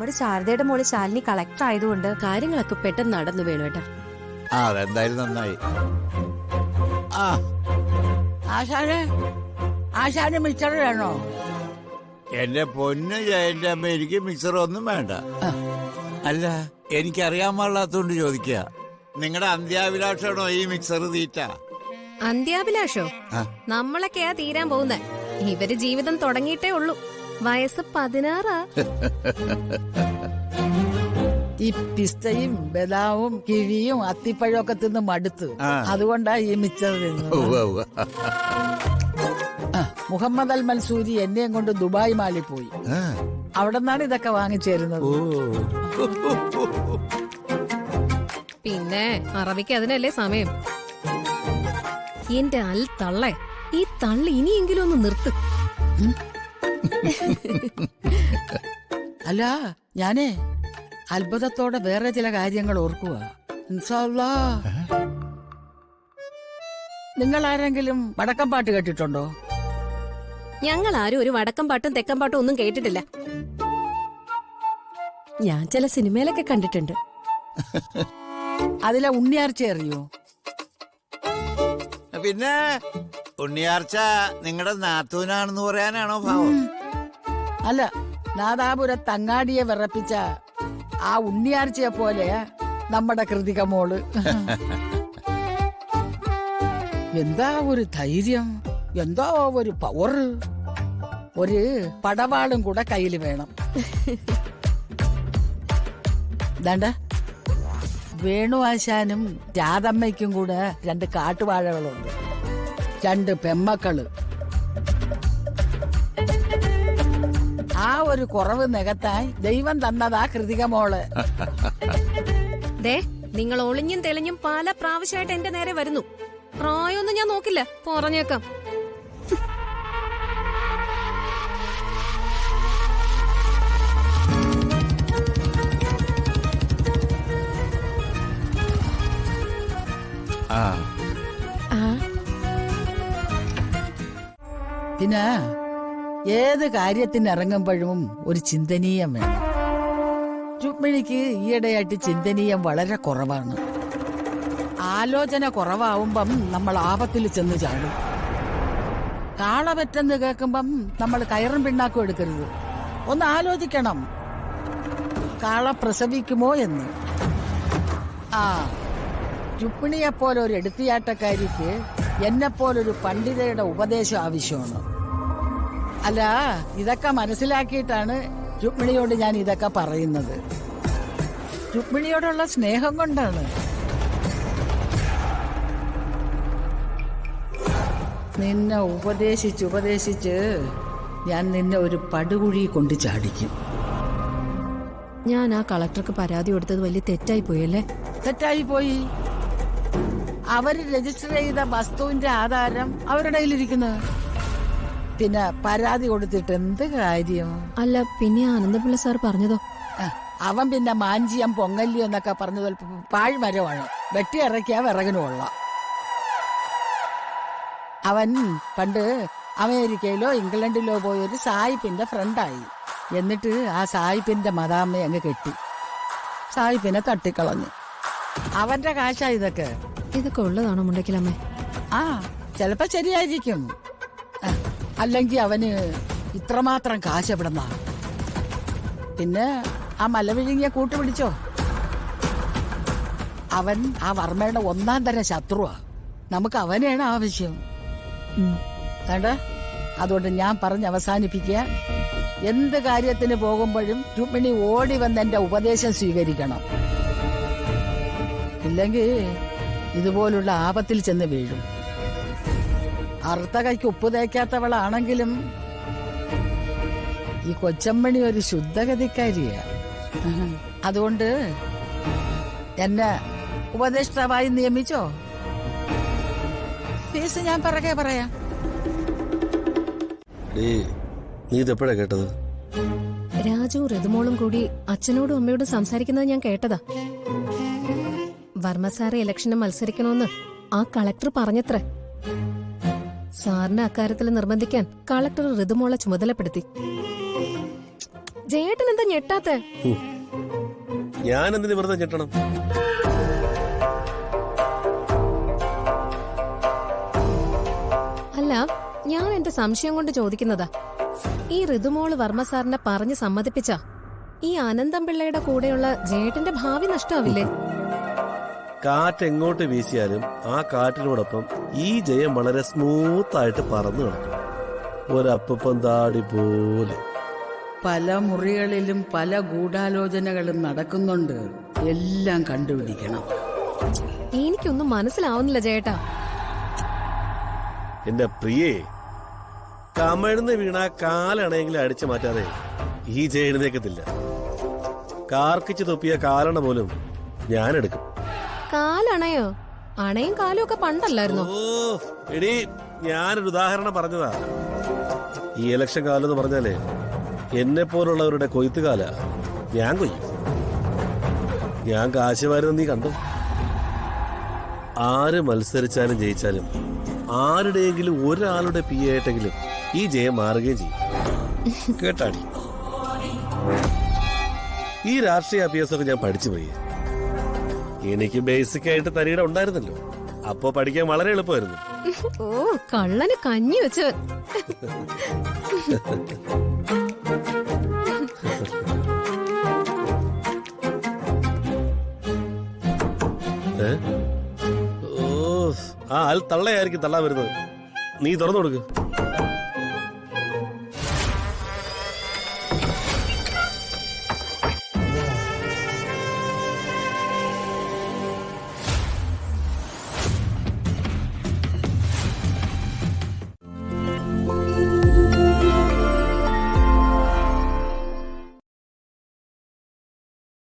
നമ്മുടെ ശാരദയുടെ മോള് ശാലിനി കളക്ടർ ആയതുകൊണ്ട് കാര്യങ്ങളൊക്കെ പെട്ടെന്ന് നടന്നു വേണുവേട്ടാ. അതെന്തായാലും നന്നായി. ആശാന് മിക്സർ വേണോ? എന്റെ പൊന്ന് ജയന്റെ അമ്മ, എനിക്ക് മിക്സർ ഒന്നും വേണ്ട. അല്ല, എനിക്കറിയാൻ പാടില്ലാത്തോണ്ട് ചോദിക്കുക. നിങ്ങളുടെ അന്ത്യാഭിലാഷമാണോ ഈ മിക്സർ തീറ്റ? അന്ത്യാഭിലാഷോ? നമ്മളൊക്കെയാ തീരാൻ പോകുന്നേ. ഇവര് ജീവിതം തുടങ്ങിയിട്ടേ ഉള്ളൂ. വയസ്സ് 16. ഈ പിസ്തയും ബദാമും കിവിയും അത്തിപ്പഴവും ഒക്കെ തിന്ന് മടുത്ത്, അതുകൊണ്ടാ ഈ മിക്സർ തിന്നത്. മുഹമ്മദ് അൽ മൻസൂരി എന്നെയും കൊണ്ട് ദുബായ് മാളിൽ പോയി. അവിടെ നിന്നാണ് ഇതൊക്കെ വാങ്ങിച്ചേരുന്നത്. പിന്നെ അറബിക്ക് അതിനല്ലേ സമയം. എന്റെ അൽ തള്ളേ, ഈ തള്ളി ഇനിയെങ്കിലും ഒന്ന് നിർത്ത്. അല്ല, ഞാനേ അത്ഭുതത്തോടെ വേറെ ചില കാര്യങ്ങൾ ഓർക്കുക. നിങ്ങൾ ആരെങ്കിലും വടക്കം പാട്ട് കേട്ടിട്ടുണ്ടോ? ഞങ്ങൾ ആരും ഒരു വടക്കം പാട്ടും തെക്കം പാട്ടും ഒന്നും കേട്ടിട്ടില്ല. ഞാൻ ചില സിനിമയിലൊക്കെ കണ്ടിട്ടുണ്ട്. അതിലെ ഉണ്ണിയാർച്ച അറിയോ? പിന്നെ ഉണ്ണിയാർച്ച നിങ്ങളുടെ നാത്തൂനാണെന്ന് പറയാനാണോ ഭാവം? അല്ല, നാദാപുരത്ത് അങ്ങാടിയെ വിറപ്പിച്ച ആ ഉണ്ണിയാർച്ചയെ പോലെ നമ്മുടെ കൃതിക മോള്. എന്താ ഒരു ധൈര്യം, എന്താ ഒരു പവർ. ഒരു പടവാളും കൂടെ കയ്യിൽ വേണം. ദാണ്ട വേണു ആശാനും രാധമ്മയ്ക്കും കൂടെ 2 കാട്ടുവാഴകളുണ്ട്, 2 പെമ്മക്കള്. ആ ഒരു കുറവ് നികത്താൻ ദൈവം തന്നതാ കൃതിക മോള്. ദേ, നിങ്ങൾ ഒളിഞ്ഞും തെളിഞ്ഞും പല പ്രാവശ്യമായിട്ട് എന്റെ നേരെ വരുന്നു. പ്രായമൊന്നും ഞാൻ നോക്കില്ല, പറഞ്ഞേക്കാം. പിന്നെ ഏത് കാര്യത്തിന് ഇറങ്ങുമ്പോഴും ഒരു ചിന്തനീയം വേണം. രുക്മിണിക്ക് ഈയിടെയായിട്ട് ചിന്തനീയം വളരെ കുറവാണ്. ആലോചന കുറവാവുമ്പം നമ്മൾ ആപത്തിൽ ചെന്ന് ചാടും. കാള പറ്റെന്ന് കേൾക്കുമ്പം നമ്മൾ കയറും പിണ്ണാക്കും എടുക്കരുത്. ഒന്ന് ആലോചിക്കണം, കാള പ്രസവിക്കുമോ എന്ന്. രുക്മിണിയെപ്പോലെ ഒരു എടുത്തിയാട്ടക്കാരിക്ക് എന്നെപ്പോലൊരു പണ്ഡിതയുടെ ഉപദേശം ആവശ്യമാണ്. അല്ല, ഇതൊക്കെ മനസ്സിലാക്കിയിട്ടാണ് രുക്മിണിയോട് ഞാൻ ഇതൊക്കെ പറയുന്നത്. രുക്മിണിയോടുള്ള സ്നേഹം കൊണ്ടാണ്. നിന്നെ ഉപദേശിച്ച് ഞാൻ നിന്നെ ഒരു പടുകുഴി കൊണ്ട് ചാടിക്കും. ഞാൻ ആ കളക്ടർക്ക് പരാതി കൊടുത്തത് വലിയ തെറ്റായി പോയല്ലേ? തെറ്റായി പോയി. അവര് രജിസ്റ്റർ ചെയ്ത വസ്തുവിന്റെ ആധാരം അവരുടെ കയ്യിലിരിക്കുന്നു. പിന്നെ പരാതി കൊടുത്തിട്ട് എന്ത് കാര്യം? അല്ല, പിന്നെ ആനന്ദപിള്ള സാർ പറഞ്ഞതോ? അവൻ പിന്നെ മാഞ്ചിയം പൊങ്ങല്ലിയോ എന്നൊക്കെ പറഞ്ഞത് പാഴ്മരമാണ്, വെട്ടിയിറക്കിയ വിറകിന് കൊള്ളാം. അവൻ പണ്ട് അമേരിക്കയിലോ ഇംഗ്ലണ്ടിലോ പോയൊരു സായിപ്പിന്റെ ഫ്രണ്ടായി. എന്നിട്ട് ആ സായിപ്പിന്റെ മദാമ്മയെ അങ്ങ് കെട്ടി സായിപ്പിനെ തട്ടിക്കളഞ്ഞു. അവന്റെ കാശാ ഇതൊക്കെ. ഇതൊക്കെ ഉള്ളതാണോ മുണ്ടക്കിലമ്മേ? ചിലപ്പോ ശരിയായിരിക്കും. അല്ലെങ്കിൽ അവന് ഇത്രമാത്രം കാശ് എവിടെന്നാ? പിന്നെ ആ മലവിഴുങ്ങിയ കൂട്ടുപിടിച്ചോ? അവൻ ആ വർമ്മയുടെ 1ാം തരം ശത്രുവാ. നമുക്ക് അവനെയാണ് ആവശ്യം. കണ്ട, അതുകൊണ്ട് ഞാൻ പറഞ്ഞ് അവസാനിപ്പിക്കുക. എന്ത് കാര്യത്തിന് പോകുമ്പോഴും രുക്മിണി ഓടി വന്ന് എന്റെ ഉപദേശം സ്വീകരിക്കണം. ഇല്ലെങ്കിൽ ഇതുപോലുള്ള ആപത്തിൽ ചെന്ന് വീഴും. അറുത്ത കൈക്ക് ഉപ്പ് തേക്കാത്തവളാണെങ്കിലും ഈ കൊച്ചമ്മണി ഒരു ശുദ്ധഗതിക്കാരിയാ. അതുകൊണ്ട് എന്നെ ഉപദേഷ്ടാവായി നിയമിച്ചോ? ഫീസ് ഞാൻ പിറകെ പറയാം. നീ ഇതെപ്പോഴാ കേട്ടത്? രാജുവും ഋതുമോളും കൂടി അച്ഛനോടും അമ്മയോടും സംസാരിക്കുന്നത് ഞാൻ കേട്ടതാ. വർമ്മ സാറെ ഇലക്ഷന് മത്സരിക്കണമെന്ന് ആ കളക്ടർ പറഞ്ഞത്രേ. സാറിനെ അക്കാര്യത്തിൽ നിർബന്ധിക്കാൻ കളക്ടർ ഋതുമോളെ ചുമതലപ്പെടുത്തി. ജയേട്ടൻ എന്താ ഞെട്ടാത്തെ? ഞാൻ എന്തിനു വെറുതെ ഞെട്ടണം? അല്ല, ഞാൻ എന്റെ സംശയം കൊണ്ട് ചോദിക്കുന്നതാ. ഈ ഋതുമോള് വർമ്മ സാറിനെ പറഞ്ഞ് സമ്മതിപ്പിച്ച ഈ അനന്തം പിള്ളയുടെ കൂടെയുള്ള ജയേട്ടന്റെ ഭാവി നഷ്ടാവില്ലേ? കാറ്റ് എങ്ങോട്ട് വീശിയാലും ആ കാറ്റിനോടൊപ്പം ഈ ജയം വളരെ സ്മൂത്തായിട്ട് പറന്നു കിടക്കും. ഒരപ്പം താടി പോലെ. പല മുറികളിലും പല ഗൂഢാലോചനകളും നടക്കുന്നുണ്ട്. എല്ലാം കണ്ടുപിടിക്കണം. എനിക്കൊന്നും മനസ്സിലാവുന്നില്ല ജയേട്ടാ. എന്റെ പ്രിയേ, കമഴ്ന്ന് വീണ കാലണയെങ്കിലും അടിച്ചു മാറ്റാതെ ഈ ജയ എഴുന്നേക്കത്തില്ല. കാർക്കിച്ച് തൊപ്പിയ കാലണ പോലും ഞാനെടുക്കും. കാലണയോ? അണയും കാലും ഒക്കെ പണ്ടല്ലായിരുന്നോ? ഓ എടി, ഞാനൊരു ഉദാഹരണം പറഞ്ഞതാ. ഈ ഇലക്ഷൻ കാലം എന്ന് പറഞ്ഞാലേ എന്നെ പോലുള്ളവരുടെ കൊയ്ത്തുകാല. ഞാൻ കൊയ്യും. ഞാൻ കാശ് വാരുന്ന നീ കണ്ടോ? ആര് മത്സരിച്ചാലും ജയിച്ചാലും ആരുടെയെങ്കിലും ഒരാളുടെ പി ആയിട്ടെങ്കിലും ഈ ജയം മാറുകയും ചെയ്യും. കേട്ടാടി, ഈ രാഷ്ട്രീയ അഭ്യാസമൊക്കെ ഞാൻ പഠിച്ചു പോയി. എനിക്ക് ബേസിക് ആയിട്ട് തരീട ഉണ്ടായിരുന്നല്ലോ. അപ്പോ പഠിക്കാൻ വളരെ എളുപ്പമായിരുന്നു. ഓ, കള്ളന് കഞ്ഞി വെച്ചവൻ. ഓ, ആ ആൾ തള്ളയായിരിക്കും തള്ളാൻ വരുന്നത്. നീ തുറന്നു കൊടുക്ക്.